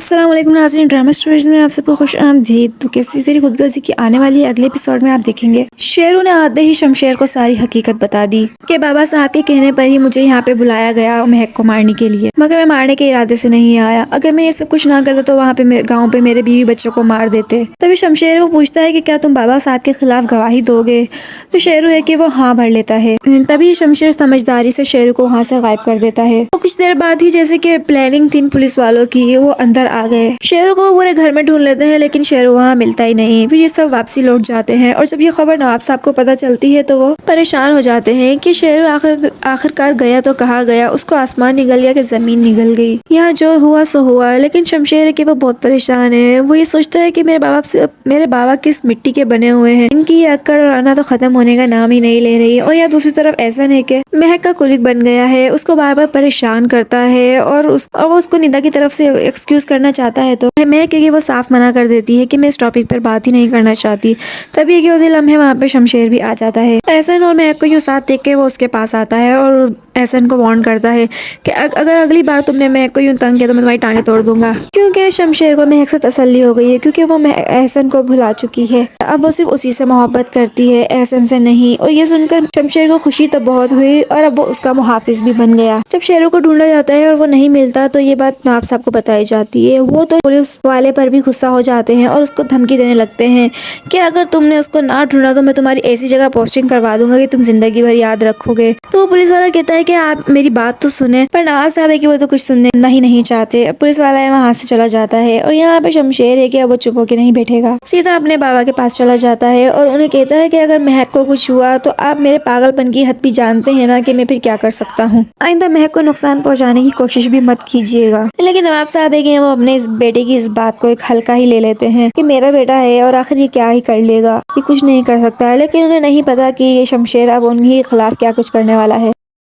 अस्सलाम वालेकुम नाज़रीन, ड्रामा स्टोरीज में आप सबको खुश आमदीद। तो कैसी तेरी खुदगर्जी की आने वाली है अगले एपिसोड में आप देखेंगे। शेरू ने आते ही शमशेर को सारी हकीकत बता दी कि बाबा साहब के कहने पर ही मुझे यहाँ पे बुलाया गया महक को मारने के लिए, मगर मैं मारने के इरादे से नहीं आया। अगर मैं ये सब कुछ ना करता तो वहाँ पे गाँव पे मेरे बीवी बच्चों को मार देते। तभी शमशेर वो पूछता है कि क्या तुम बाबा साहब के खिलाफ गवाही दोगे? तो शेरू है कि वो हाँ भर लेता है। तभी शमशेर समझदारी से शेरू को वहाँ से गायब कर देता है। तो कुछ देर बाद ही जैसे कि प्लानिंग थी पुलिस वालों की, वो अंदर आ गए। शेरू को पूरे घर में ढूंढ लेते हैं लेकिन शेरू वहाँ मिलता ही नहीं। फिर ये सब वापसी लौट जाते हैं और जब ये खबर नवाब साहब को पता चलती है तो वो परेशान हो जाते हैं कि शेरू आखिरकार गया तो कहाँ गया। उसको आसमान निगल गया कि जमीन निगल गई। यहाँ जो हुआ सो हुआ। लेकिन शमशेर है कि वो बहुत परेशान है। वो ये सोचता है कि मेरे बाबा किस मिट्टी के बने हुए हैं। इनकी ये अक्कड़ और आना तो खत्म होने का नाम ही नहीं ले रही है। और यहाँ दूसरी तरफ ऐसा नहीं कि महक का कुलिक बन गया है, उसको बार बार परेशान करता है और वो उसको निदा की तरफ से एक्सक्यूज करना चाहता है। तो महक कि वो साफ मना कर देती है कि मैं इस टॉपिक पर बात ही नहीं करना चाहती। तभी कि उसी लम्हे वहाँ पे शमशेर भी आ जाता है। एहसन और महक को यूँ साथ देख के वो उसके पास आता है और एहसन को वार्न करता है कि अगर अगली बार तुमने महक को यूँ तंग किया तो मैं तुम्हारी टांगे तोड़ दूंगा। क्योंकि शमशेर को महक से तसल्ली हो गई है, क्योंकि वो एहसन को भुला चुकी है। अब वो सिर्फ उसी से मोहब्बत करती है, एहसन से नहीं। और ये सुनकर शमशेर को खुशी तो बहुत हुई और अब वो उसका मुहाफिज भी बन गया। जब शेरू को ढूंढा जाता है और वो नहीं मिलता तो ये बात नवाब साहब को बताई जाती है। वो तो पुलिस वाले पर भी गुस्सा हो जाते हैं और उसको धमकी देने लगते हैं कि अगर तुमने उसको ना ढूंढा तो मैं तुम्हारी ऐसी जगह पोस्टिंग करवा दूंगा कि तुम जिंदगी भर याद रखोगे। तो वो पुलिस वाला कहता है कि आप मेरी बात तो सुने, पर नवाब साहब है कि वो तो कुछ सुनने नहीं चाहते। पुलिस वाला है वहाँ से चला जाता है और यहाँ पे शमशेर है कि अब वो चुप होके नहीं बैठेगा, सीधा अपने बाबा के पास चला जाता है और उन्हें कहता है कि अगर महक को कुछ हुआ तो आप मेरे पागलपन की हद भी जानते हैं ना कि मैं फिर क्या कर सकता हूँ। आइंदा महक को नुकसान पहुँचाने की कोशिश भी मत कीजिएगा। लेकिन नवाब साहब है कि वो अपने इस बेटे की इस बात को एक हल्का ही ले लेते हैं कि मेरा बेटा है और आखिर ये क्या ही कर लेगा, ये कुछ नहीं कर सकता है। लेकिन उन्हें नहीं पता कि ये शमशेर अब उन्हीं के खिलाफ क्या कुछ करने वाला है।